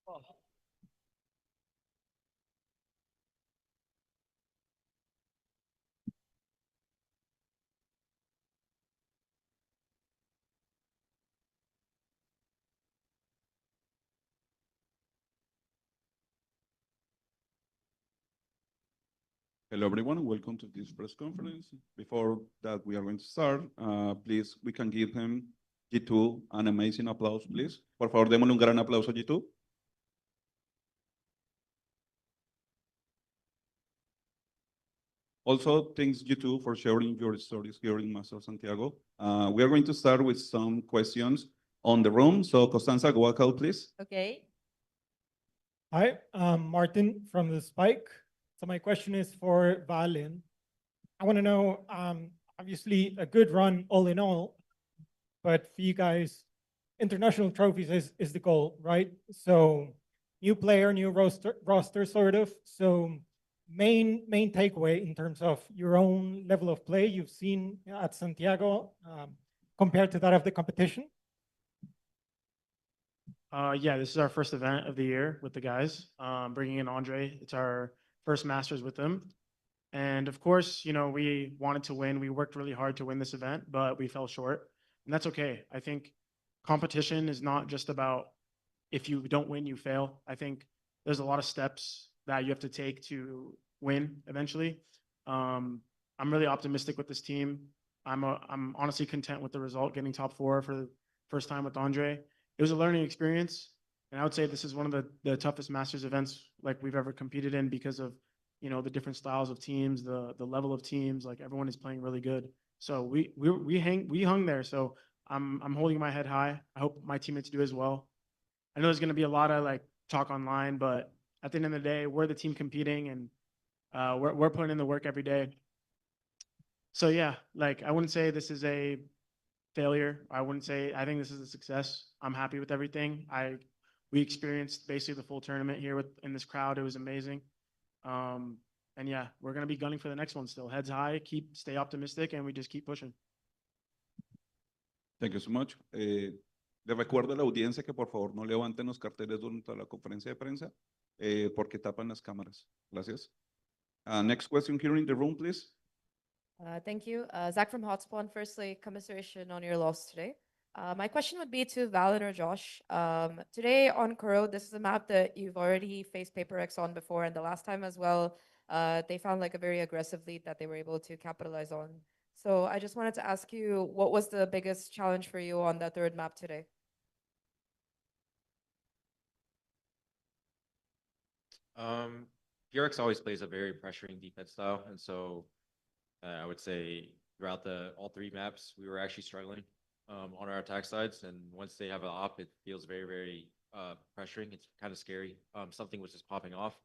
Hello, everyone. Welcome to this press conference. Before that, we are going to start. Please, we can give him G2 an amazing applause, please. Por favor, démosle un gran aplauso a G2. Also, thanks G2 for sharing your stories here in Master Santiago. We are going to start with some questions on the room. So, Constanza, go ahead, please. Okay. Hi, I'm Martin from the Spike. So my question is for Valen. I want to know, obviously a good run all in all, but for you guys, international trophies is the goal, right? So new player, new roster sort of. So main takeaway in terms of your own level of play you've seen at Santiago compared to that of the competition? Yeah, this is our first event of the year with the guys. Bringing in Andre, it's our first Masters with them. And of course, you know, we wanted to win. We worked really hard to win this event, but we fell short. And that's okay. I think competition is not just about if you don't win, you fail. I think there's a lot of steps that you have to take to win eventually. I'm really optimistic with this team. I'm honestly content with the result, getting top 4 for the first time with Andre. It was a learning experience. And I would say this is one of the toughest Masters events like we've ever competed in because of, you know, the different styles of teams, the level of teams, like everyone is playing really good. So we hung there. So I'm holding my head high. I hope my teammates do as well. I know there's going to be a lot of like talk online, but at the end of the day, we're the team competing and we're putting in the work every day. So yeah, like I wouldn't say this is a failure. I think this is a success. I'm happy with everything. We experienced basically the full tournament here in this crowd. It was amazing. And yeah, we're going to be gunning for the next one still. Heads high, stay optimistic, and we just keep pushing. Thank you so much. Le recuerdo a la audiencia que por favor no levanten los carteles durante la conferencia de prensa porque tapan las cámaras. Gracias. Next question here in the room, please. Thank you. Zach from Hotspot. Firstly, commiseration on your loss today. My question would be to Valen or Josh. Today on Kuro, this is a map that you've already faced Prx on before, and the last time as well, they found like a very aggressive lead that they were able to capitalize on. So I just wanted to ask you, what was the biggest challenge for you on that third map today? Prx always plays a very pressuring defense style, and so I would say throughout all 3 maps, we were actually struggling on our attack sides, and once they have an op, it feels very, very pressuring. It's kind of scary. Something was just popping off,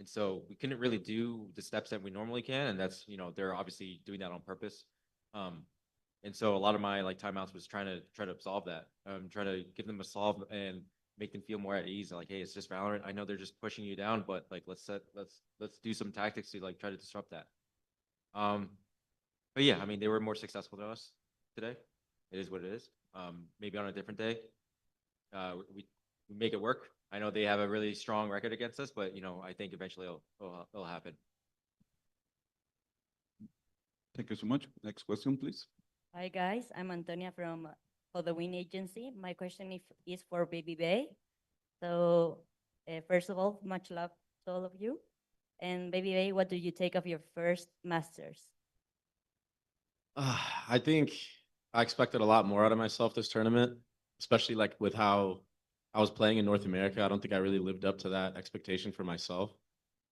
and so we couldn't really do the steps that we normally can, and that's, you know, they're obviously doing that on purpose. And so a lot of my like timeouts was trying to absolve that, try to give them a solve and make them feel more at ease. Like, hey, it's just Valorant. I know they're just pushing you down, but like let's do some tactics to like try to disrupt that. But yeah, I mean, they were more successful than us today. It is what it is. Maybe on a different day, we make it work. I know they have a really strong record against us, but you know, I think eventually it'll happen. Thank you so much. Next question, please. Hi guys, I'm Antonia from For the Win Agency. My question is for Baby Bay. So first of all, much love to all of you. And Baby Bay, what do you take of your first Masters? I think I expected a lot more out of myself this tournament, especially like with how I was playing in North America. I don't think I really lived up to that expectation for myself.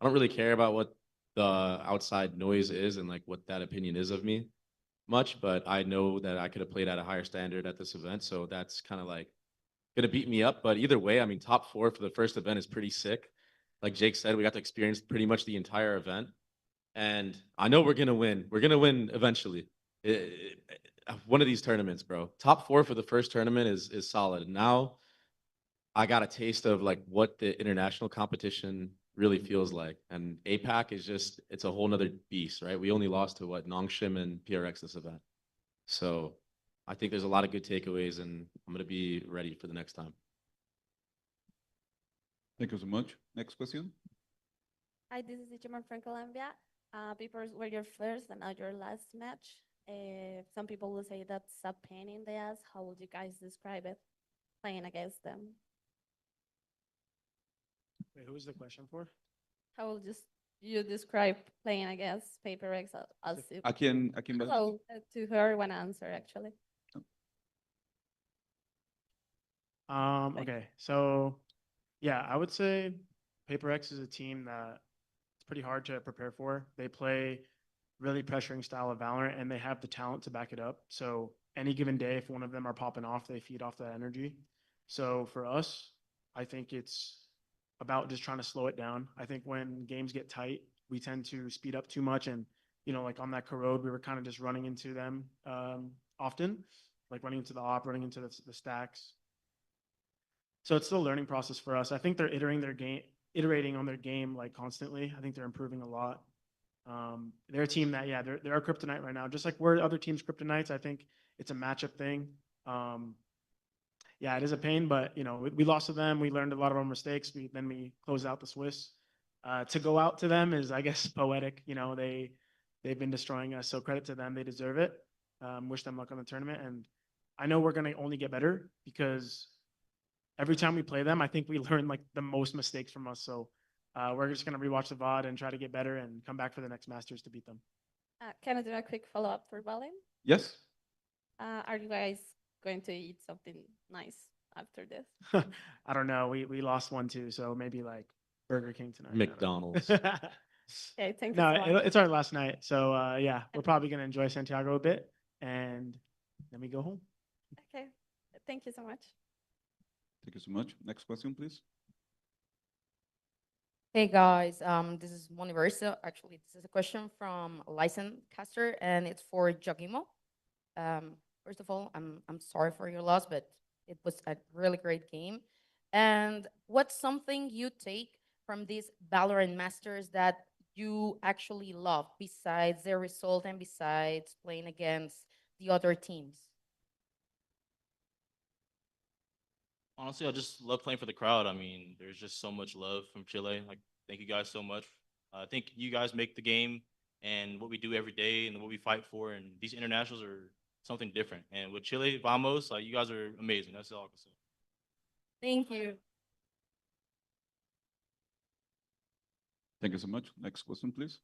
I don't really care about what the outside noise is and like what that opinion is of me much, but I know that I could have played at a higher standard at this event. So that's kind of like going to beat me up. But either way, I mean, top 4 for the first event is pretty sick. Like Jake said, we got to experience pretty much the entire event. And I know we're going to win. We're going to win eventually. One of these tournaments, bro. Top 4 for the first tournament is solid. Now I got a taste of like what the international competition really feels like. And APAC is just, it's a whole nother beast, right? We only lost to what, Nongshim and Prx this event. So I think there's a lot of good takeaways and I'm going to be ready for the next time. Thank you so much. Next question. Hi, this is Ichimar from Colombia. People were your first and now your last match. Some people will say that's a pain in the ass. How would you guys describe it, playing against them? Wait, who was the question for? How would you describe playing against Paper X as if? ¿A quién va? Well, to her one answer, actually. Okay, so yeah, I would say Paper X is a team that it's pretty hard to prepare for. They play really pressuring style of Valorant and they have the talent to back it up. So any given day, if one of them are popping off, they feed off that energy. So for us, I think it's about just trying to slow it down. I think when games get tight, we tend to speed up too much. And, you know, like on that corrode, we were kind of just running into them often, like running into the op, running into the stacks. So it's still a learning process for us. I think they're iterating on their game like constantly. I think they're improving a lot. They're a team that, yeah, they're our kryptonite right now. Just like we're other teams' kryptonites, I think it's a matchup thing. Yeah, it is a pain, but you know, we lost to them. We learned a lot of our mistakes. Then we closed out the Swiss. To go out to them is, I guess, poetic. You know, they've been destroying us. So credit to them. They deserve it. Wish them luck on the tournament. And I know we're going to only get better because every time we play them, I think we learn like the most mistakes from us. So we're just going to rewatch the VOD and try to get better and come back for the next Masters to beat them. Can I do a quick follow-up for Balin? Yes. Are you guys going to eat something nice after this? I don't know. We lost one too, so maybe like Burger King tonight. McDonald's. Okay, thank you No, so much. it's our last night. So yeah, we're probably going to enjoy Santiago a bit and then we go home. Okay, thank you so much. Thank you so much. Next question, please. Hey guys, this is Moniverso. Actually, this is a question from Lyson Caster, and it's for Jogimo. First of all, I'm sorry for your loss, but it was a really great game. And what's something you take from these Valorant Masters that you actually love, besides their result and besides playing against the other teams? Honestly, I just love playing for the crowd. I mean, there's just so much love from Chile. Like, thank you guys so much. I think you guys make the game and what we do every day and what we fight for. And these internationals are something different. And with Chile, vamos, like you guys are amazing. That's all I can say. Thank you. Thank you so much. Next question, please.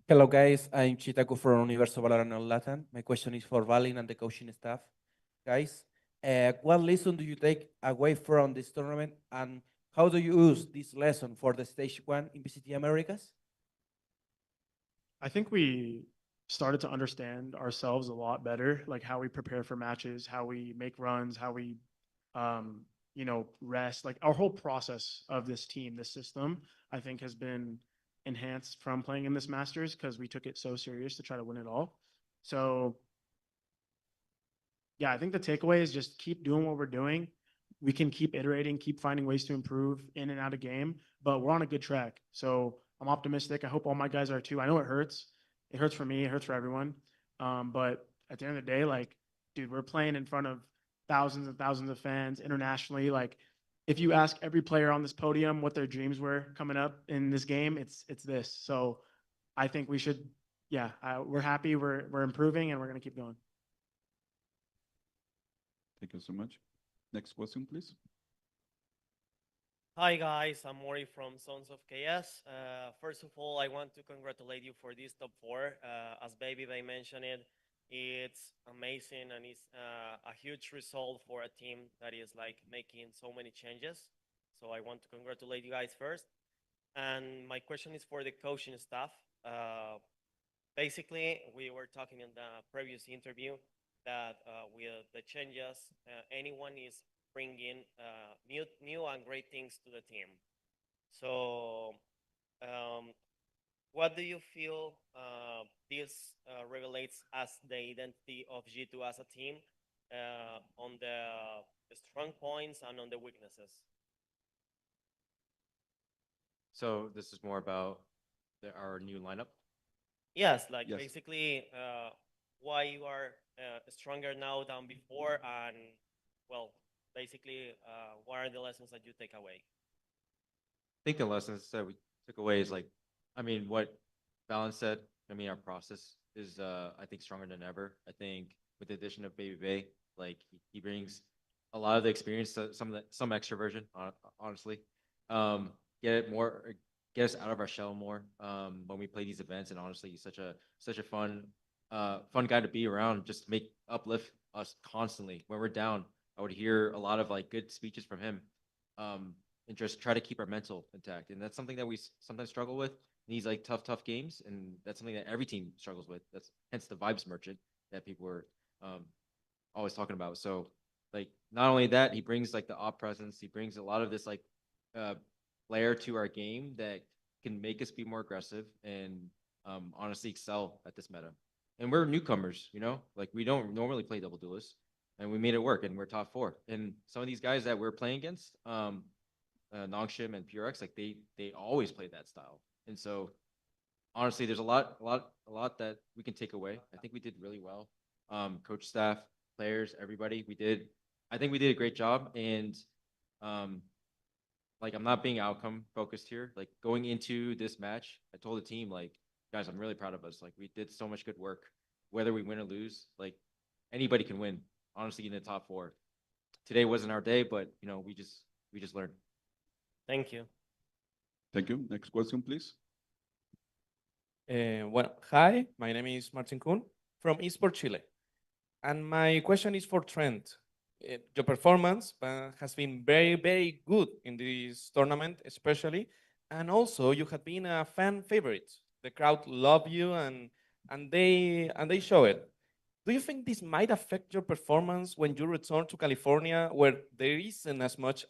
Hello, guys. I'm Chitaku from Universo Valorant on Latin. My question is for Valin and the coaching staff. Guys, what lesson do you take away from this tournament, and how do you use this lesson for the stage 1 in VCT Americas? I think we started to understand ourselves a lot better, like how we prepare for matches, how we make runs, how we, you know, rest. Like our whole process of this team, this system, I think has been enhanced from playing in this Masters because we took it so serious to try to win it all. So yeah, I think the takeaway is just keep doing what we're doing. We can keep iterating, keep finding ways to improve in and out of game, but we're on a good track. So I'm optimistic. I hope all my guys are too. I know it hurts. It hurts for me. It hurts for everyone. But at the end of the day, like, dude, we're playing in front of thousands and thousands of fans internationally. Like, if you ask every player on this podium what their dreams were coming up in this game, it's this. So I think we should, yeah, we're happy. We're improving and we're going to keep going. Thank you so much. Next question, please. Hi guys, I'm Mori from Sons of Chaos. First of all, I want to congratulate you for this top 4. As Baby Bay mentioned it, it's amazing and it's a huge result for a team that is like making so many changes. So I want to congratulate you guys first. And my question is for the coaching staff. Basically, we were talking in the previous interview that with the changes, anyone is bringing new and great things to the team. So what do you feel this revelates as the identity of G2 as a team on the strong points and on the weaknesses? So this is more about our new lineup? Yes, like Yes. basically why you are stronger now than before, and well, basically what are the lessons that you take away? think the lessons that we took away is like, I mean, what Valen said, I mean, our process is, I think, stronger than ever. I think with the addition of Baby Bay, like he brings a lot of the experience, some extroversion, honestly. Get us out of our shell more when we play these events. And honestly, he's such a fun guy to be around. Just uplift us constantly. When we're down, I would hear a lot of like good speeches from him, and just try to keep our mental intact. And that's something that we sometimes struggle with in these like tough games. And that's something that every team struggles with. That's hence the vibes merchant that people were always talking about. So like not only that, he brings like the op presence. He brings a lot of this like flair to our game that can make us be more aggressive and honestly excel at this meta. And we're newcomers, you know, like we don't normally play double duelists, and we made it work, and we're top 4. And some of these guys that we're playing against, Nongshim and Prx, like they always play that style. And so honestly, there's a lot that we can take away. I think we did really well. Coach staff, players, everybody, I think we did a great job. And like I'm not being outcome focused here. Like going into this match, I told the team, like, guys, I'm really proud of us. Like we did so much good work. Whether we win or lose, like anybody can win. Honestly, in the top 4. Today wasn't our day, but you know, we just learned. Thank you. Thank you. Next question, please. Well, hi, my name is Martin Kuhn from Esport Chile. And my question is for Trent. Your performance has been very, very good in this tournament, especially. And also, you have been a fan favorite. The crowd love you, and they show it. Do you think this might affect your performance when you return to California, where there isn't as much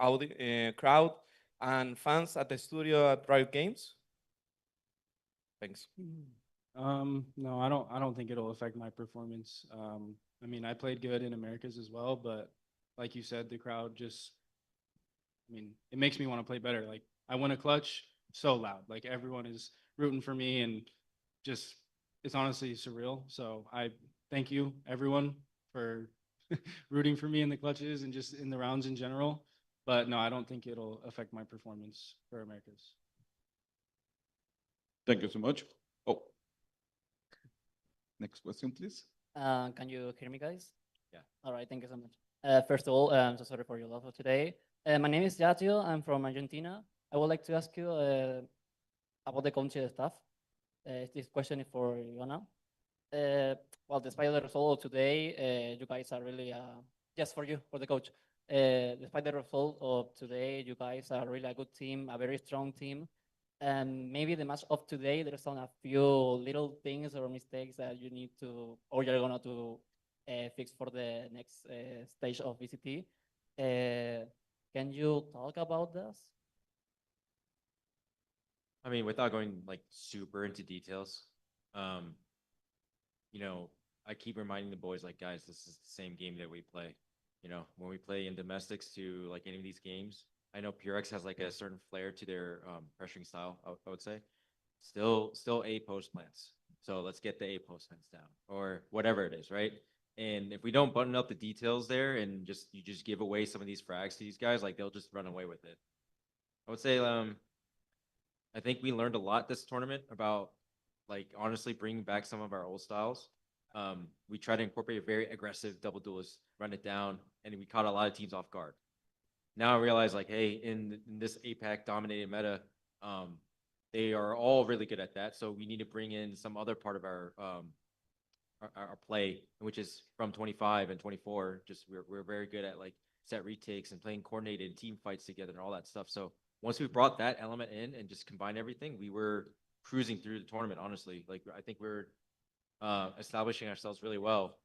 crowd and fans at the studio at Riot Games? Thanks. No, I don't think it'll affect my performance. I mean, I played good in Americas as well, but like you said, the crowd just, I mean, it makes me want to play better. Like I won a clutch so loud, like everyone is rooting for me, and just, it's honestly surreal. So I thank you everyone for rooting for me in the clutches and just in the rounds in general. But no, I don't think it'll affect my performance for Americas. Thank you so much. Oh, next question, please. Can you hear me, guys? Yeah. All right, thank you so much. First of all, I'm so sorry for your loss of today. My name is Yatio. I'm from Argentina. I would like to ask you about the coaching staff. This question is for Yona. Well, despite the result of today, you guys are really, just for you, for the coach. Despite the result of today, you guys are really a good team, a very strong team. And maybe the match of today, there's a few little things or mistakes that you need to, or you're gonna to fix for the next stage of VCT. Can you talk about this? I mean, without going like super into details, you know, I keep reminding the boys, like, guys, this is the same game that we play. You know, when we play in domestics to like any of these games, I know Prx has like a certain flair to their pressuring style, I would say. Still A post plants. So let's get the A post plants down, or whatever it is, right? And if we don't button up the details there and you just give away some of these frags to these guys, like they'll just run away with it. I would say I think we learned a lot this tournament about like honestly bringing back some of our old styles. We try to incorporate a very aggressive double duelist, run it down, and we caught a lot of teams off guard. Now I realize like, hey, in this APAC dominated meta, they are all really good at that. So we need to bring in some other part of our play, which is from 25 and 24. Just we're very good at like set retakes and playing coordinated team fights together and all that stuff. So once we brought that element in and just combined everything, we were cruising through the tournament. Honestly, like I think we're establishing ourselves really well.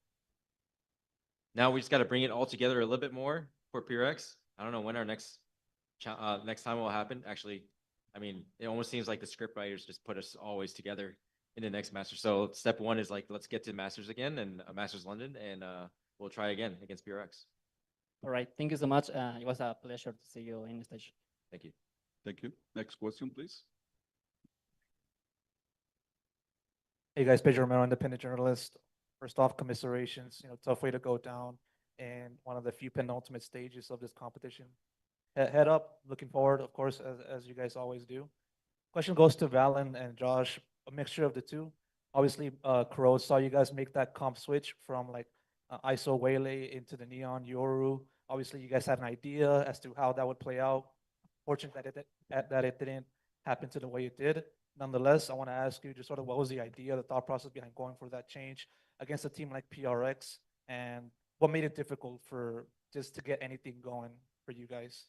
Now we just got to bring it all together a little bit more for Prx. I don't know when our next time will happen. Actually, I mean, it almost seems like the script writers just put us always together in the next Masters. So step one is like, let's get to Masters again and Masters London, and we'll try again against Prx. All right, thank you so much. It was a pleasure to see you in the stage. Thank you. Thank you. Next question, please. Hey guys, Pedro Romero, independent journalist. First off, commiserations. Tough way to go down in one of the few penultimate stages of this competition. head up, looking forward, of course, as you guys always do. Question goes to Valen and Josh, a mixture of the two. Obviously, Crow saw you guys make that comp switch from like ISO Waylay into the Neon Yoru. Obviously, you guys had an idea as to how that would play out. Fortunate that it didn't happen to the way it did. Nonetheless, I want to ask you just sort of what was the idea, the thought process behind going for that change against a team like PRX, and what made it difficult for just to get anything going for you guys?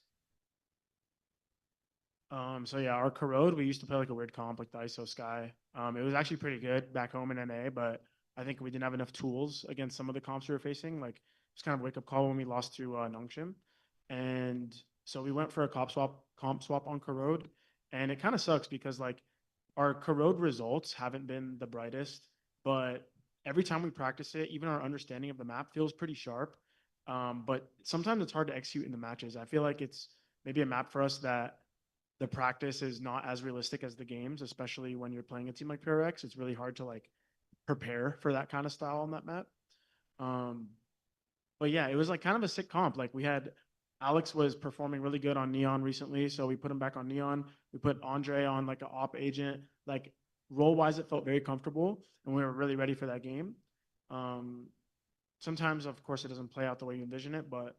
So yeah, our Corrode, we used to play like a weird comp, like the ISO Sky. It was actually pretty good back home in NA, but I think we didn't have enough tools against some of the comps we were facing. Like it's kind of wake up call when we lost to Nongshim. And so we went for a comp swap on Corrode. And it kind of sucks because like our Corrode results haven't been the brightest, but every time we practice it, even our understanding of the map feels pretty sharp. But sometimes it's hard to execute in the matches. I feel like it's maybe a map for us that the practice is not as realistic as the games, especially when you're playing a team like PRX. It's really hard to like prepare for that kind of style on that map. But yeah, it was like kind of a sick comp. Like we had Alex was performing really good on Neon recently, so we put him back on Neon. We put Andre on like an op agent. Like role wise, it felt very comfortable, and we were really ready for that game. Sometimes, of course, it doesn't play out the way you envision it, but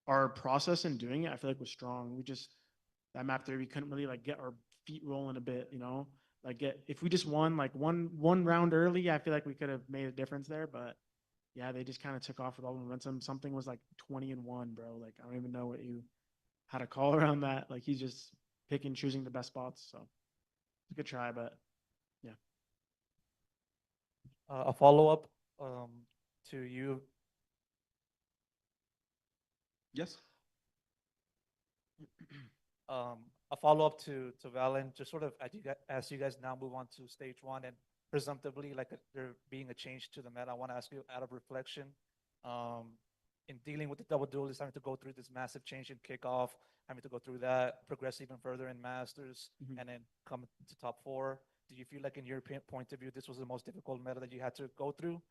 our process in doing it, I feel like was strong. We just that map 3, we couldn't really like get our feet rolling a bit, you know, like if we just won like one round early, I feel like we could have made a difference there. But yeah, they just kind of took off with all the momentum. Something was like 20-1, bro. Like I don't even know how to call around that. Like he's just picking, choosing the best spots. So it's a good try, but yeah. A follow-up to you. Yes. A follow-up to Valen, just sort of as you guys now move on to stage 1 and presumptively like there being a change to the meta, I want to ask you out of reflection, in dealing with the double duelist, having to go through this massive change in kickoff, having to go through that, progress even further in Masters, and then come to top 4. Do you feel like in your point of view, this was the most difficult meta that you had to go through?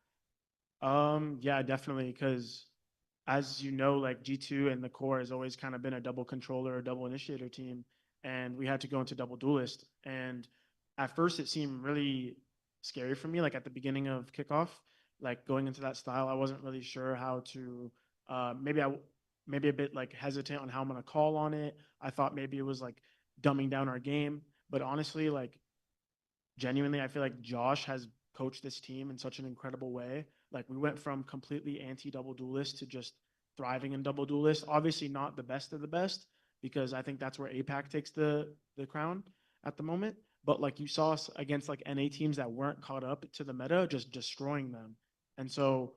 Yeah, definitely. Because as you know, like G2 and the core has always kind of been a double controller or double initiator team. And we had to go into double duelist. And at first it seemed really scary for me. Like at the beginning of kickoff, like going into that style, I wasn't really sure how to, maybe a bit like hesitant on how I'm going to call on it. I thought maybe it was like dumbing down our game. But honestly, like genuinely, I feel like Josh has coached this team in such an incredible way. Like we went from completely anti-double duelist to just thriving in double duelist. Obviously not the best of the best, because I think that's where APAC takes the crown at the moment. But like you saw us against like NA teams that weren't caught up to the meta, just destroying them. And so,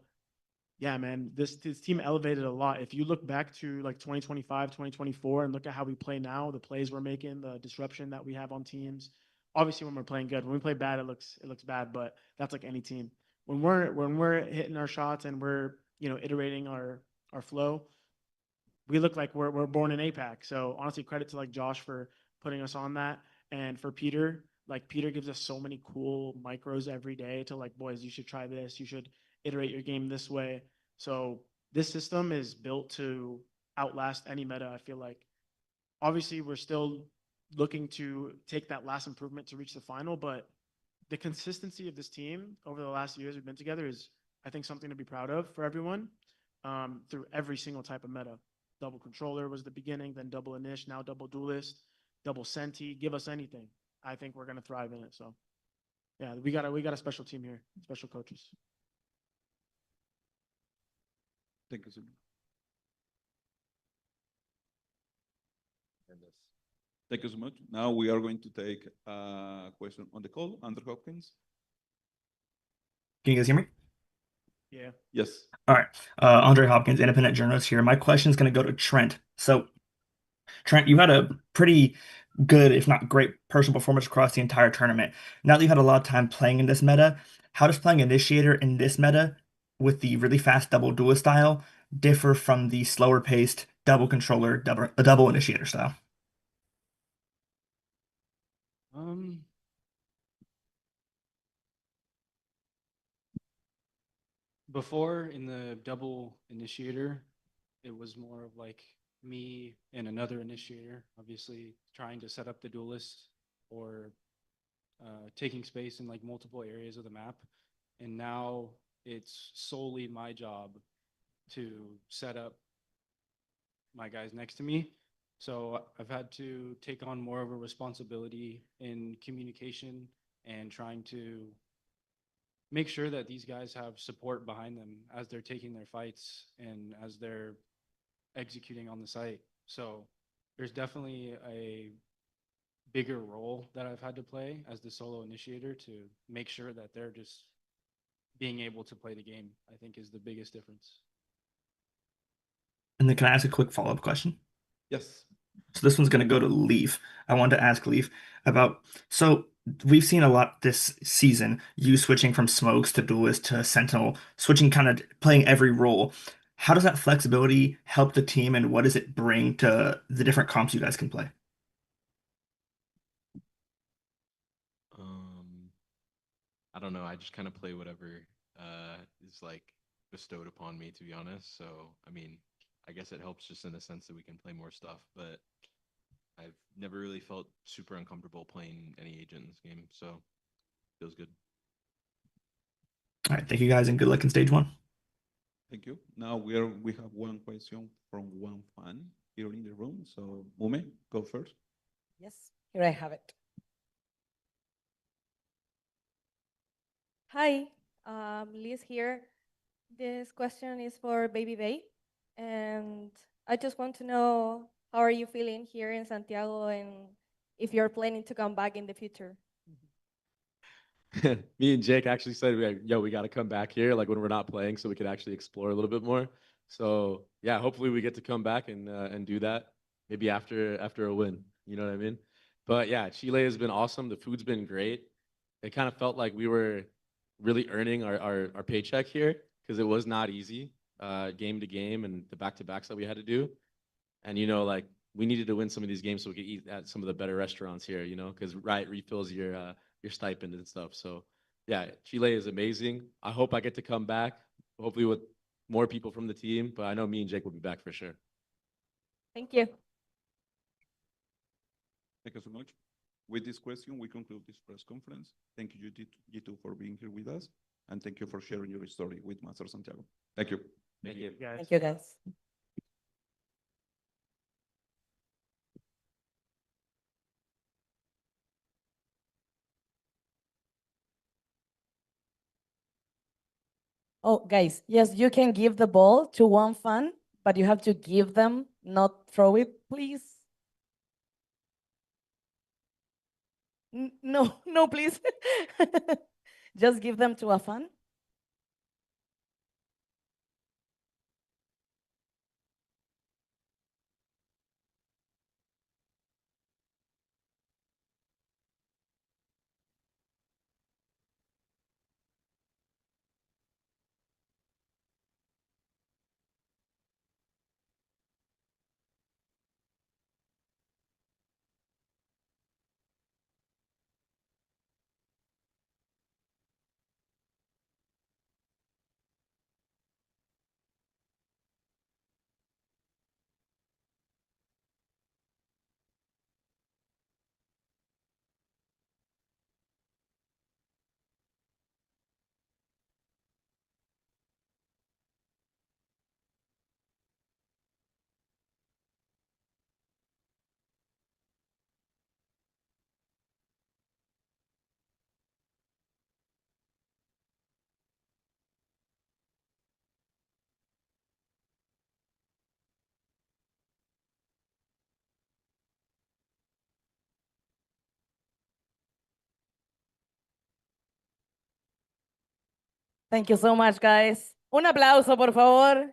yeah, man, this team elevated a lot. If you look back to like 2025, 2024, and look at how we play now, the plays we're making, the disruption that we have on teams. Obviously, when we're playing good, when we play bad, it looks bad. But that's like any team. When we're hitting our shots and we're iterating our flow, we look like we're born in APAC. So honestly, credit to like Josh for putting us on that, and for Peter. Like Peter gives us so many cool micros every day to like, boys, you should try this. You should iterate your game this way. So this system is built to outlast any meta. I feel like. Obviously, we're still looking to take that last improvement to reach the final, but the consistency of this team over the last years we've been together is, I think, something to be proud of for everyone, through every single type of meta. Double controller was the beginning, then double init, now double duelist, double senti. Give us anything. I think we're gonna thrive in it. So, yeah, we got a special team here, special coaches. Thank you, Silvio. Thank you so much. Now we are going to take a question on the call. Andrew Hopkins. Can you guys hear me? Yeah. Yes. All right. Andre Hopkins, independent journalist here. My question is going to go to Trent. So, Trent, you had a pretty good, if not great, personal performance across the entire tournament. Now that you had a lot of time playing in this meta, how does playing Initiator in this meta with the really fast double duelist style differ from the slower paced double controller, double Initiator style? Before in the double initiator, it was more of like me and another initiator, obviously trying to set up the duelists or taking space in like multiple areas of the map. And now it's solely my job to set up my guys next to me. So I've had to take on more of a responsibility in communication and trying to make sure that these guys have support behind them as they're taking their fights and as they're executing on the site. So there's definitely a bigger role that I've had to play as the solo initiator to make sure that they're just being able to play the game, I think is the biggest difference. And then can I ask a quick follow-up question? Yes. So this one's going to go to Leaf. I wanted to ask Leaf about, so we've seen a lot this season, you switching from smokes to duelist to sentinel, switching kind of playing every role. How does that flexibility help the team and what does it bring to the different comps you guys can play? I don't know. I just kind of play whatever is like bestowed upon me, to be honest. So, I mean, I guess it helps just in the sense that we can play more stuff, but I've never really felt super uncomfortable playing any agent in this game, so feels good. All right, thank you guys and good luck in stage one. Thank you. Now we have one question from one fan here in the room. So Mume, go first. Yes, here I have it. Hi, Liz here. This question is for Baby Bay, and I just want to know how are you feeling here in Santiago and if you're planning to come back in the future. Me and Jake actually said, yo, we got to come back here, like when we're not playing, so we could actually explore a little bit more. So yeah, hopefully we get to come back and do that maybe after a win. You know what I mean? But yeah, Chile has been awesome. The food's been great. It kind of felt like we were really earning our paycheck here because it was not easy, game to game and the back-to-backs that we had to do. And you know, like we needed to win some of these games so we could eat at some of the better restaurants here. You know, because refills your stipend and stuff. So yeah, Chile is amazing. I hope I get to come back, hopefully with more people from the team, but I know me and Jake will be back for sure. Thank you. Thank you so much. With this question, we conclude this press conference. Thank you, G2, for being here with us. And thank you for sharing your story with Master Santiago. Thank you. Thank you, guys. Thank you, guys. Oh, guys, yes, you can give the ball to one fan, but you have to give them, not throw it, please. No, no, please. Just give them to a fan. Thank you so much, guys. Un aplauso, por favor.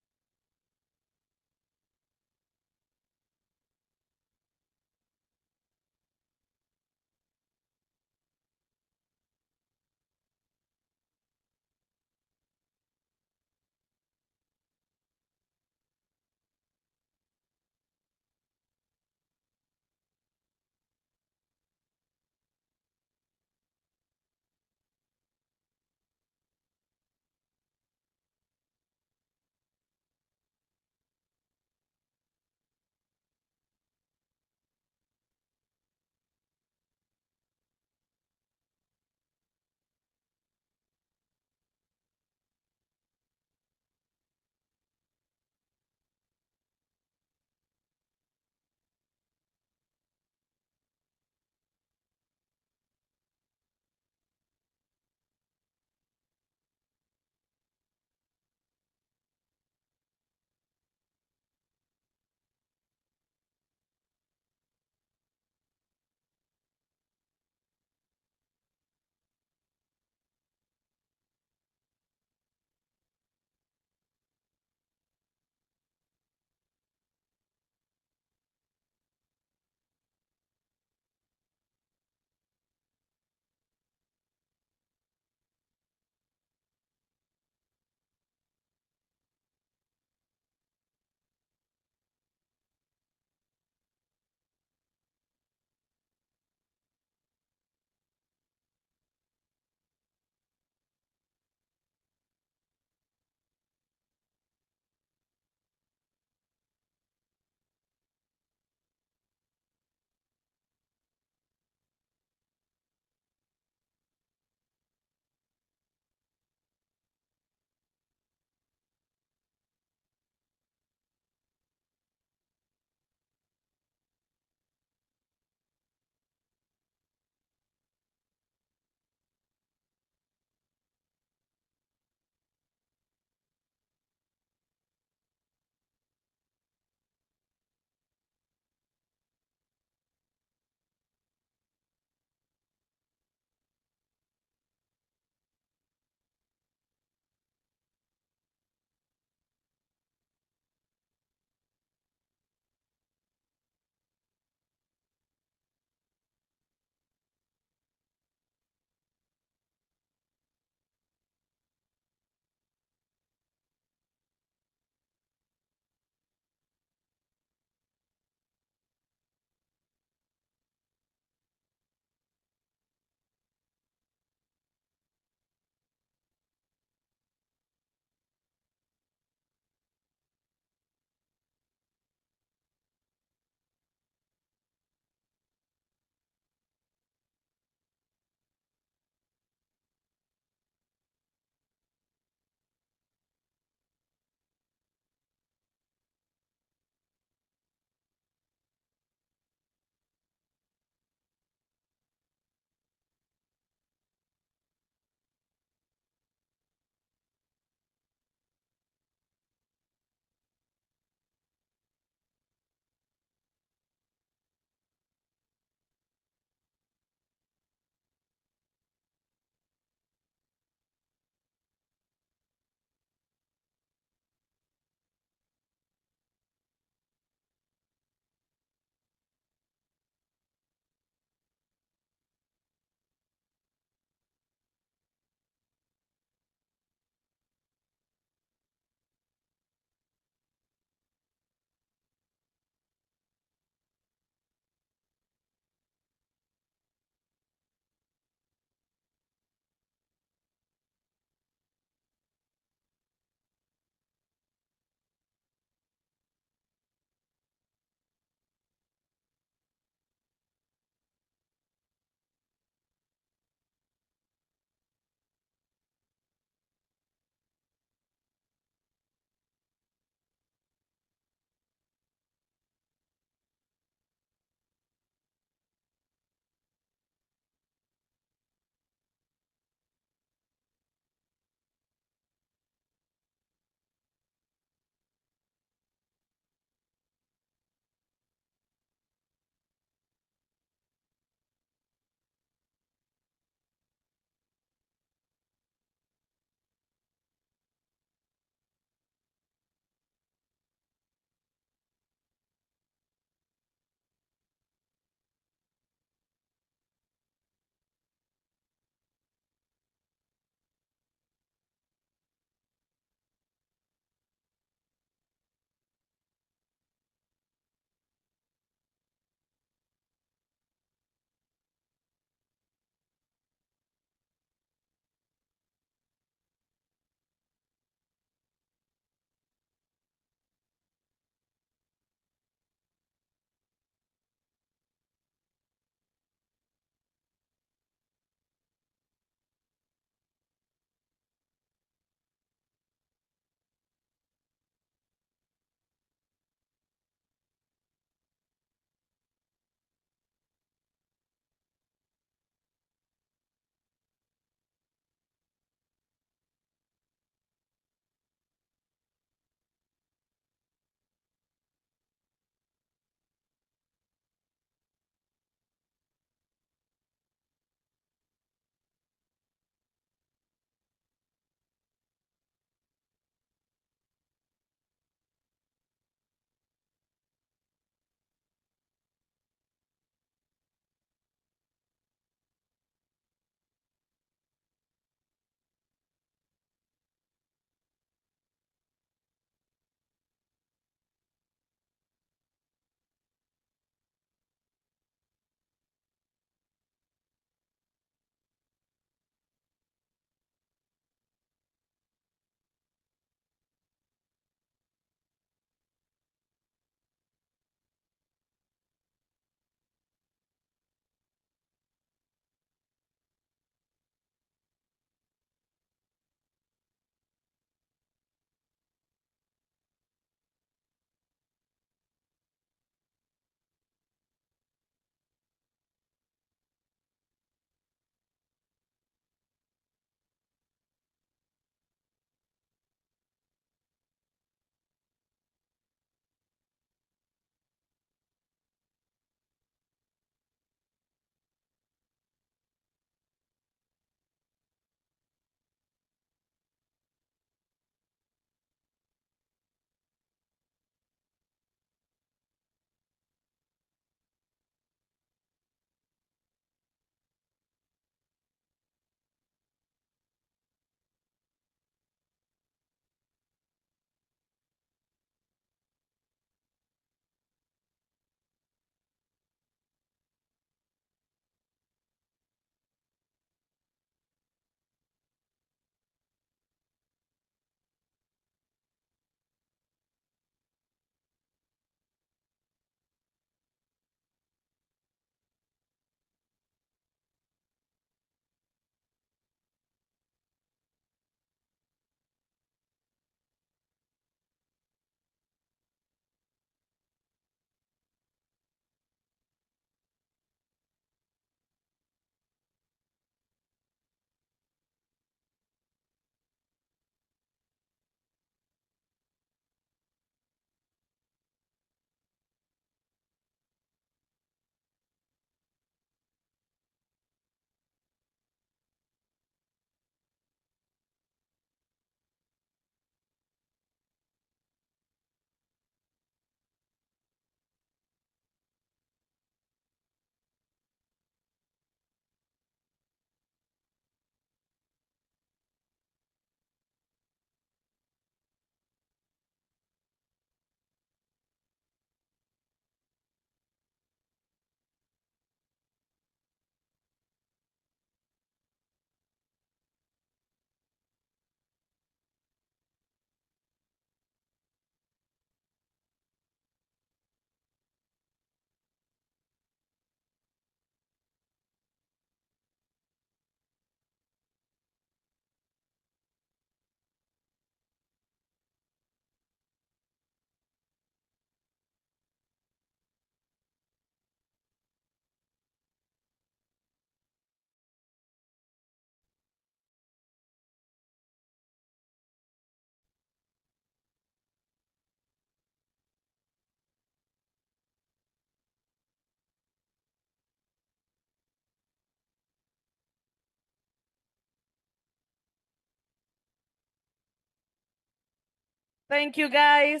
Thank you, guys.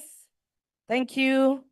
Thank you.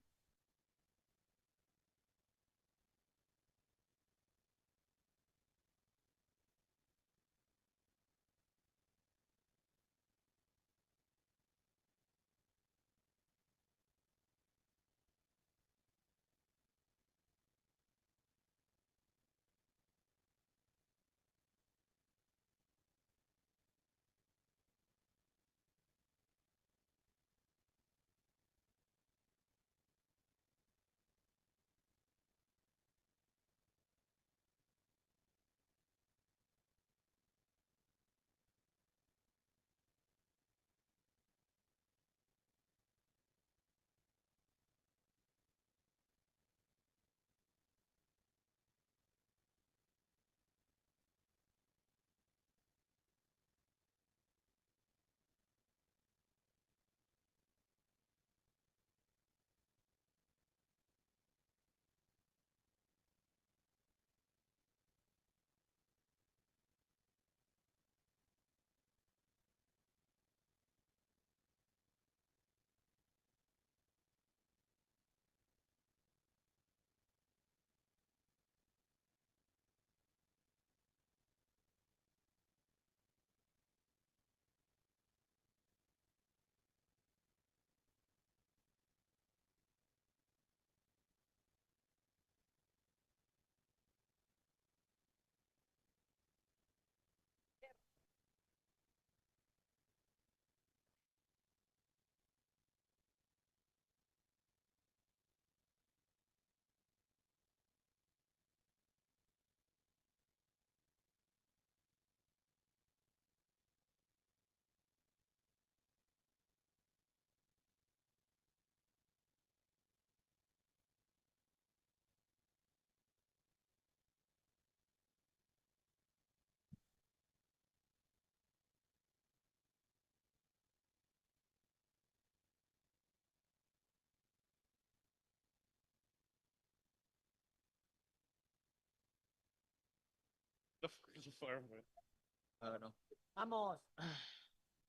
Vamos.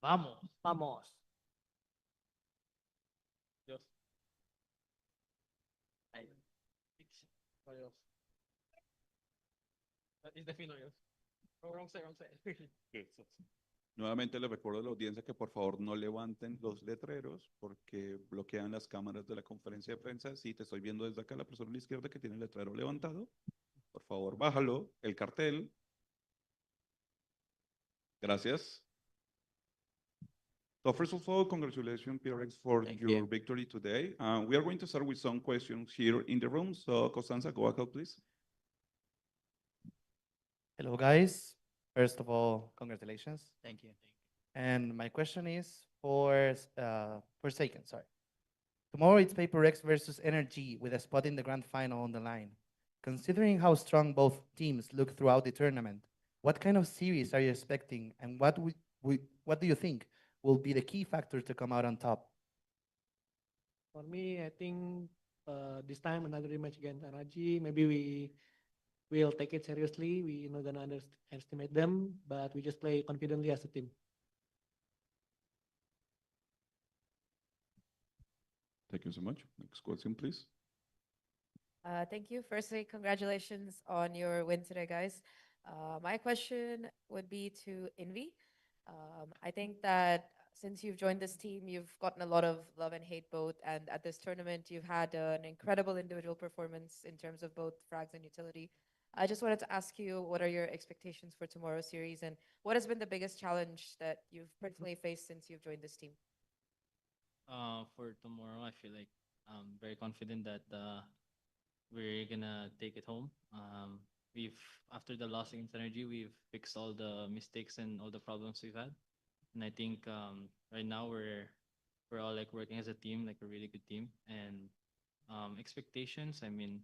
Vamos. Vamos. Dios. Ay. Adiós. It's the final, yes. Wrong side, wrong side. Nuevamente les recuerdo a la audiencia que por favor no levanten los letreros porque bloquean las cámaras de la conferencia de prensa. Si te estoy viendo desde acá, la persona a la izquierda que tiene el letrero levantado, por favor bájalo, el cartel. Gracias. So first of all, congratulations, Prx, for your victory today. We are going to start with some questions here in the room. So Costanza, go ahead, please. Hello, guys. First of all, congratulations. Thank you. And my question is for Forsaken, sorry. Tomorrow it's Prx versus Energy with a spot in the grand final on the line. Considering how strong both teams look throughout the tournament, what kind of series are you expecting, and what do you think will be the key factor to come out on top? For me, I think this time another rematch against Energy. Maybe we'll take it seriously. We're not gonna underestimate them, but we just play confidently as a team. Thank you so much. Next question, please. Thank you. Firstly, congratulations on your win today, guys. My question would be to Envy. I think that since you've joined this team, you've gotten a lot of love and hate both. And at this tournament, you've had an incredible individual performance in terms of both frags and utility. I just wanted to ask you, what are your expectations for tomorrow's series? And what has been the biggest challenge that you've personally faced since you've joined this team? For tomorrow, I feel like I'm very confident that we're gonna take it home. After the loss against Energy, we've fixed all the mistakes and all the problems we've had. And I think right now we're all like working as a team, like a really good team. And expectations, I mean,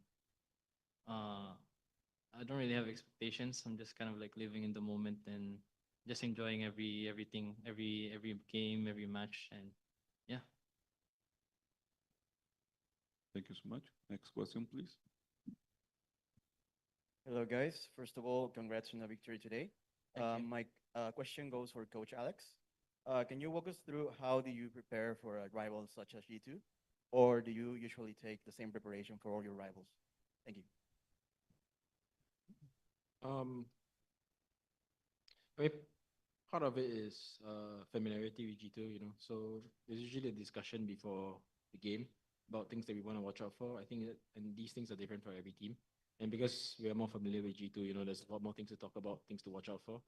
I don't really have expectations. I'm just kind of like living in the moment and just enjoying everything, every game, every match, and yeah. Thank you so much. Next question, please. Hello, guys. First of all, congrats on the victory today. My question goes for Coach Alex. Can you walk us through how do you prepare for rivals such as G2? Or do you usually take the same preparation for all your rivals? Thank you. I mean, part of it is familiarity with G2, you know. So there's usually a discussion before the game about things that we want to watch out for. I think that, and these things are different for every team. And because we are more familiar with G2, you know, there's a lot more things to talk about, things to watch out for.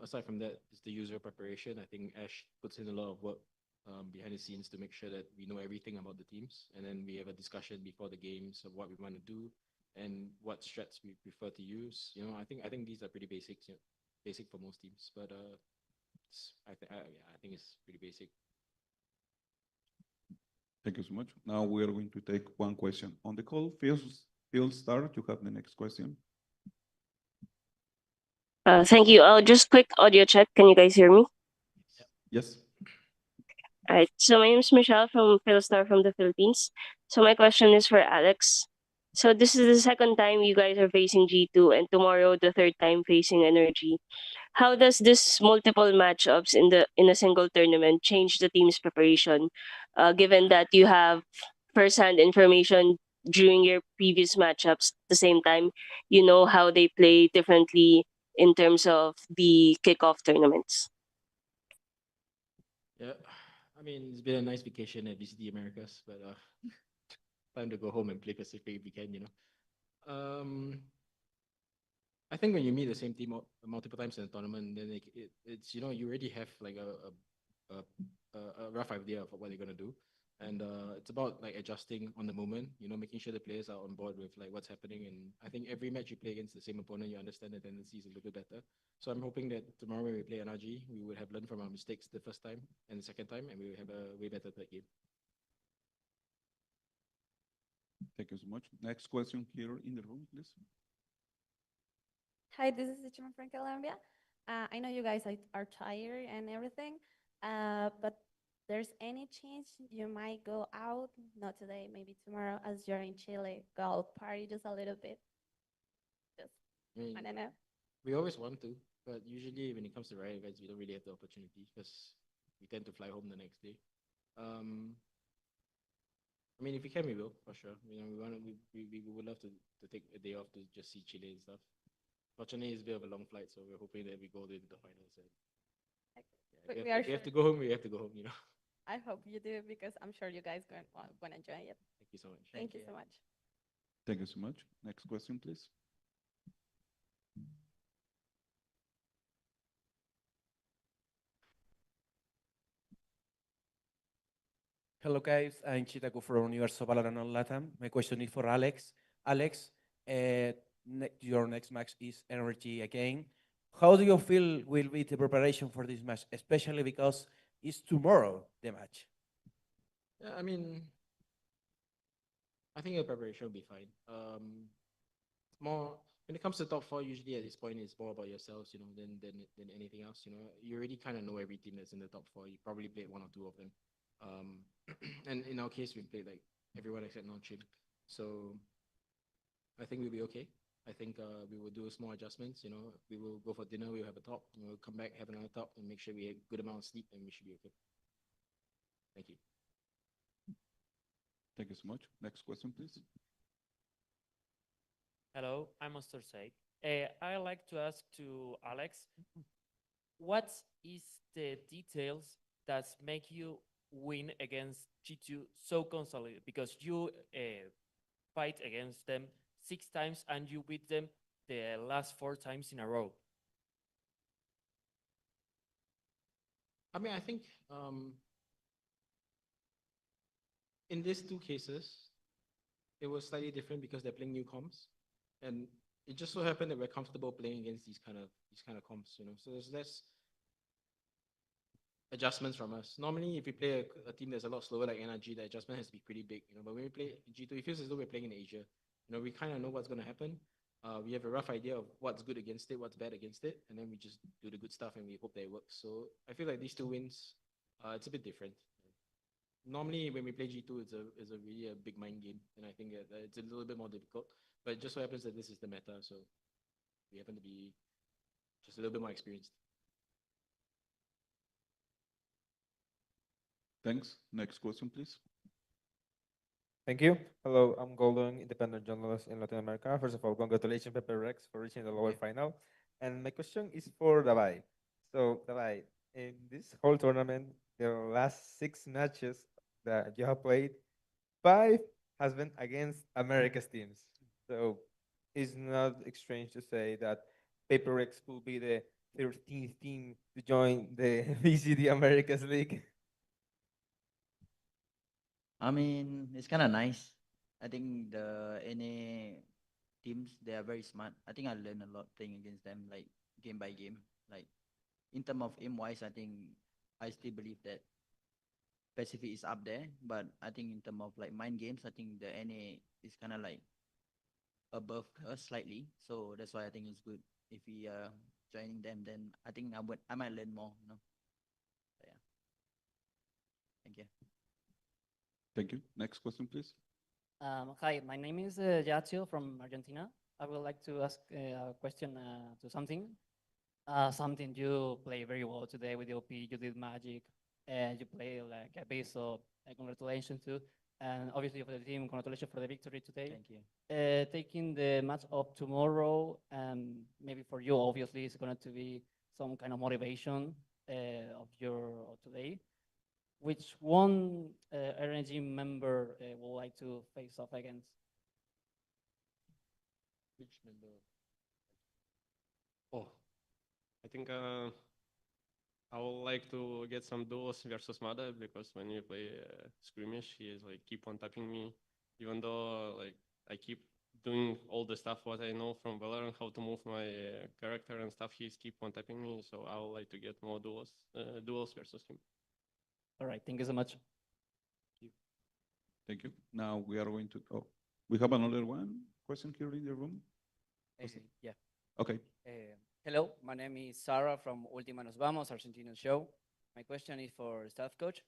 Aside from that, it's the user preparation. I think Ash puts in a lot of work behind the scenes to make sure that we know everything about the teams. And then we have a discussion before the games of what we want to do and what strats we prefer to use. You know, I think these are pretty basic, you know, basic for most teams. But I think it's pretty basic. Thank you so much. Now we are going to take one question on the call. Phil Star, you have the next question. Thank you. Just quick audio check. Can you guys hear me? Yes. All right. So my name is Michelle from Philstar from the Philippines. So my question is for Alex. So this is the second time you guys are facing G2 and tomorrow the third time facing Energy. How does this multiple matchups in a single tournament change the team's preparation, given that you have first-hand information during your previous matchups at the same time, you know how they play differently in terms of the kickoff tournaments? Yeah, I mean, it's been a nice vacation at VCT Americas, but time to go home and play Pacific if we can, you know. I think when you meet the same team multiple times in a tournament, then it's you know, you already have like a rough idea of what they're gonna do, and it's about like adjusting on the moment, you know, making sure the players are on board with like what's happening. And I think every match you play against the same opponent, you understand the tendencies a little bit better. So I'm hoping that tomorrow when we play NRG, we would have learned from our mistakes the first time and the second time, and we will have a way better third game. Thank you so much. Next question here in the room, please. Hi, this is Ichima from Colombia. I know you guys are tired and everything, but there's any chance you might go out, not today, maybe tomorrow, as you're in Chile, go out party just a little bit? Just, I don't know. We always want to, but usually when it comes to riot events, we don't really have the opportunity because we tend to fly home the next day. I mean, if we can, we will for sure. You know, we would love to take a day off to just see Chile and stuff. Fortunately, it's a bit of a long flight, so we're hoping that we go into the finals. And We are we have to go home. We have to go home. You know. I hope you do because I'm sure you guys going to enjoy it. Thank you so much. Thank you so much. Thank you so much. Next question, please. Hello guys, I'm Chitaku from Universo Valorant on Latam. My question is for Alex. Alex, your next match is Energy again. How do you feel will be the preparation for this match, especially because it's tomorrow, the match? Yeah, I mean, I think the preparation will be fine. More when it comes to top four, usually at this point, it's more about yourselves, you know, than anything else. You know, you already kind of know every team that's in the top four. You probably played one or two of them. And in our case, we played like everyone except non-Chin. So I think we'll be okay. I think we will do small adjustments. You know, we will go for dinner. We'll have a talk. We'll come back, have another talk, and make sure we have a good amount of sleep, and we should be okay. Thank you. Thank you so much. Next question, please. Hello, I'm Mr. Said. I like to ask to Alex, what is the details that make you win against G2 so constantly? Because you fight against them 6 times and you beat them the last 4 times in a row. I mean, I think in these 2 cases, it was slightly different because they're playing new comps, and it just so happened that we're comfortable playing against these kind of comps, you know. So there's less adjustments from us. Normally, if we play a team that's a lot slower like NRG, the adjustment has to be pretty big, you know. But when we play G2, it feels as though we're playing in Asia. You know, we kind of know what's going to happen. We have a rough idea of what's good against it, what's bad against it, and then we just do the good stuff and we hope that it works. So I feel like these 2 wins, it's a bit different. Normally, when we play G2, it's a really a big mind game, and I think that it's a little bit more difficult. But it just so happens that this is the meta, so we happen to be just a little bit more experienced. Thanks. Next question, please. Thank you. Hello, I'm Golden, independent journalist in Latin America. First of all, congratulations, Prx, for reaching the lower final. And my question is for Davai. So, Davai, in this whole tournament, the last 6 matches that you have played, 5 has been against America's teams. So, it's not strange to say that Prx will be the 13th team to join the VCD Americas League. I mean, it's kind of nice. I think the NA teams, they are very smart. I think I learned a lot playing against them, like game by game. Like in terms of aim wise, I think I still believe that Pacific is up there. But I think in terms of like mind games, I think the NA is kind of like above us slightly. So that's why I think it's good if we are joining them. Then I think I might learn more. You know. So, yeah. Thank you. Thank you. Next question, please. Hi, my name is Yachio from Argentina. I would like to ask a question to something. Something you play very well today with the OP. You did magic, and you play like a base. So congratulations too, and obviously for the team, congratulations for the victory today. Thank you. Taking the match of tomorrow, maybe for you, obviously, it's going to be some kind of motivation of today. Which one RNG member would like to face off against? Which member? Oh, I think I would like to get some duels versus Mada because when you play skirmish, he is like keep on tapping me, even though like I keep doing all the stuff what I know from Valorant, how to move my character and stuff. He's keep on tapping me, so I would like to get more duels versus him. All right, thank you so much. Thank you. Now we are going to, we have another question here in the room. Yeah. Okay. Hello, my name is Sarah from Última Nos Vamos, Argentinian show. My question is for staff coach.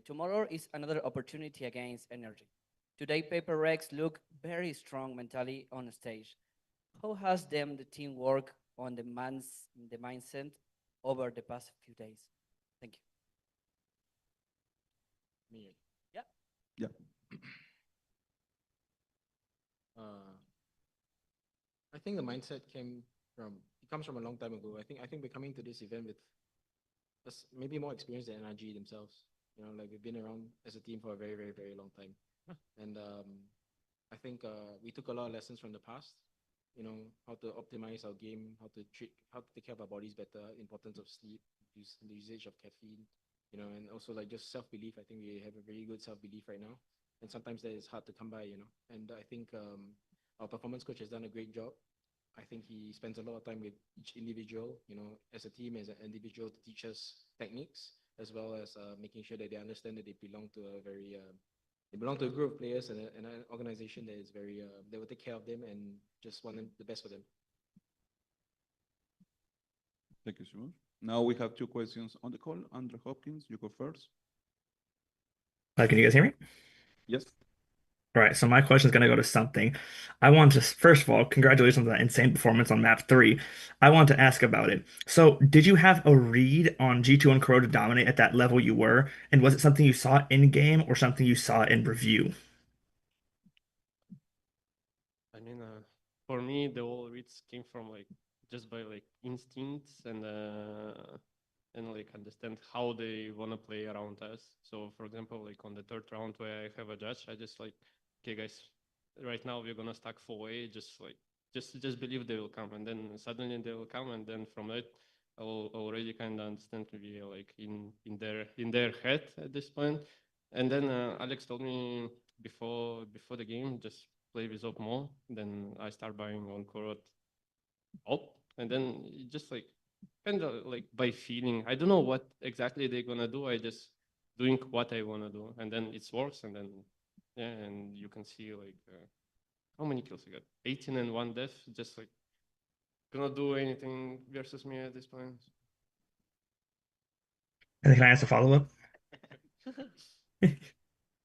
Tomorrow is another opportunity against Energy. Today, Prx look very strong mentally on stage. How has them the team work on the mindset over the past few days? Thank you. Me. Yeah. Yeah. I think the mindset comes from a long time ago. I think we're coming to this event with maybe more experience than NRG themselves. You know, like we've been around as a team for a very, very, very long time. And I think we took a lot of lessons from the past. You know, how to optimize our game, how to take care of our bodies better, importance of sleep, the usage of caffeine. You know, and also like just self-belief. I think we have a very good self-belief right now. And sometimes that is hard to come by, you know. And I think our performance coach has done a great job. I think he spends a lot of time with each individual, you know, as a team, as an individual to teach us techniques, as well as making sure that they understand that they belong to a group of players and an organization that is very, that will take care of them and just want the best for them. Thank you so much. Now we have 2 questions on the call. Andrew Hopkins, you go first. Can you guys hear me? Yes. All right, so my question is going to go to something. I want to, first of all, congratulations on that insane performance on map 3. I want to ask about it. So, did you have a read on G2 and Crow to dominate at that level you were? And was it something you saw in game or something you saw in review? I mean, for me, the whole reads came from like just by like instincts and like understand how they want to play around us. So for example, like on the 3rd round where I have a judge, I just like, okay guys, right now we're gonna stack 4A, just believe they will come, and then suddenly they will come, and then from that I will already kind of understand to be like in their head at this point. And then Alex told me before the game, just play with op more. Then I start buying on Korot op, and then just like kind of like by feeling. I don't know what exactly they're gonna do. I just doing what I wanna do, and then it works. And then yeah, and you can see like how many kills I got? 18 and 1 death. Just like gonna do anything versus me at this point. And can I ask a follow-up? Thank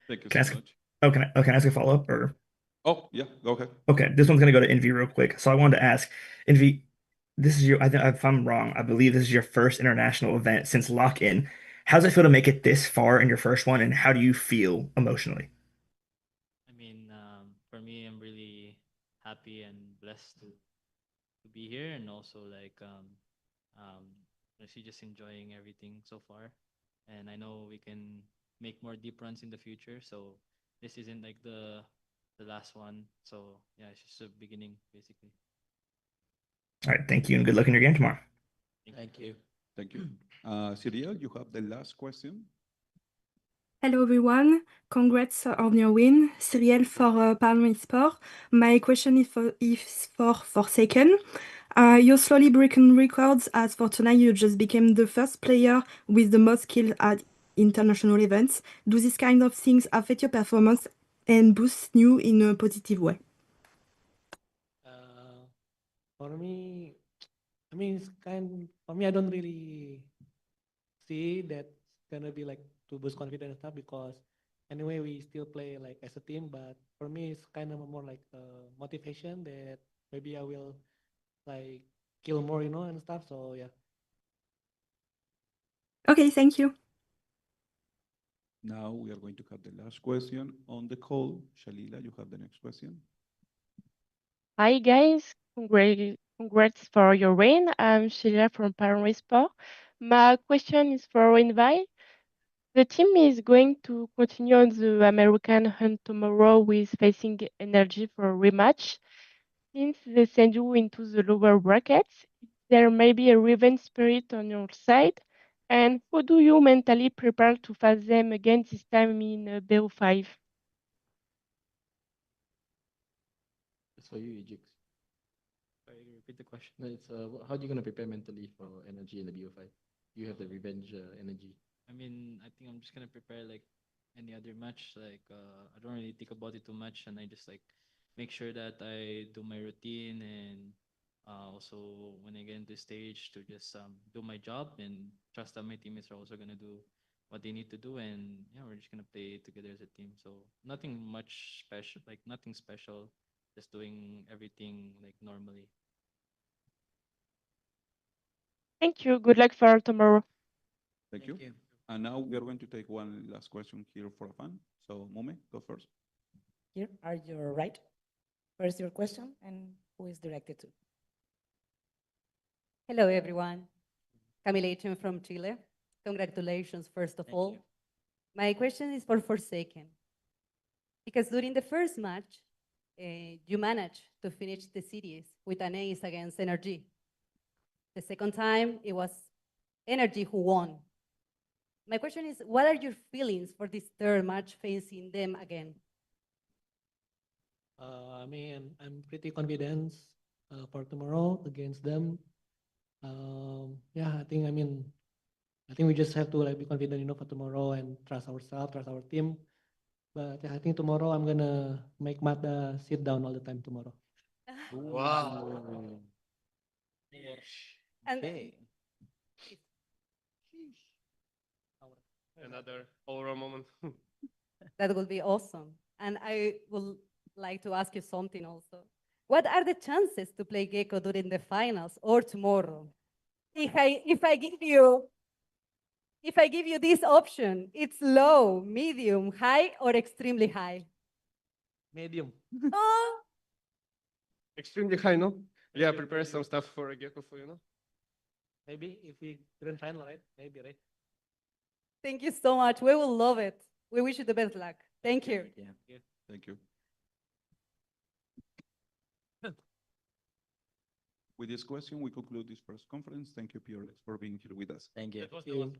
you Can I so ask, much. can I ask a follow-up or? Oh yeah, go ahead. Okay, this one's gonna go to Envy real quick. So I wanted to ask, Envy, this is your, I think if I'm wrong, I believe this is your first international event since lock-in. How does it feel to make it this far in your first one, and how do you feel emotionally? I mean, for me, I'm really happy and blessed to be here, and also like actually just enjoying everything so far. And I know we can make more deep runs in the future. So this isn't like the last one. So yeah, it's just a beginning basically. All right, thank you, and good luck in your game tomorrow. Thank you. Thank you. Cyril, you have the last question. Hello everyone, congrats on your win. Cyrielle for Palm Sport. My question is for Forsaken. You're slowly breaking records as for tonight you just became the first player with the most kills at international events. Do these kind of things affect your performance and boost you in a positive way? For me, I mean, it's kind for me, I don't really see that gonna be like to boost confidence and stuff because anyway, we still play like as a team, but for me, it's kind of more like motivation that maybe I will like kill more, and stuff. So yeah. Okay, thank you. Now we are going to have the last question on the call. Shalila, you have the next question. Hi guys, congrats for your win. I'm Sheila from Prx Sport. My question is for Invite. The team is going to continue on the American hunt tomorrow with facing Energy for a rematch. Since they send you into the lower brackets, there may be a revenge spirit on your side. And how do you mentally prepare to face them again this time in BO5? It's for you, Ejix. Sorry, repeat the question. No, it's how are you gonna prepare mentally for energy in the BO5? You have the revenge energy. I mean, I think I'm just gonna prepare like any other match. Like I don't really think about it too much, and I just like make sure that I do my routine, and also when I get into stage to just do my job and trust that my teammates are also gonna do what they need to do, and yeah, we're just gonna play together as a team. So nothing much special, like nothing special, just doing everything like normally. Thank you. Good luck for tomorrow. Thank you. And now we are going to take one last question here for fun. So, Mume, go first. Here are your right. First your question and who is directed to. Hello, everyone. Camila Chen from Chile. Congratulations, first of all. My question is for Forsaken. Because during the first match, you managed to finish the series with an ace against Energy. The second time, it was Energy who won. My question is, what are your feelings for this third match facing them again? I mean, I'm pretty confident for tomorrow against them. Yeah, I think we just have to like be confident enough for tomorrow and trust ourselves, trust our team. But yeah, I think tomorrow I'm gonna make Mata sit down all the time tomorrow. Wow. Okay. Another overall moment. That would be awesome. And I would like to ask you something also. What are the chances to play Gecko during the finals or tomorrow? If I give you this option, it's low, medium, high, or extremely high? Medium. Oh, Extremely high, no? Yeah, prepare some stuff for a gecko for you, no? Maybe if we grand final, right? Maybe, right? thank you so much. We will love it. We wish you the best luck. Thank you. Yeah. Thank you. With this question, we conclude this first conference. Thank you, Pierre, for being here with us. Thank you. That was the last.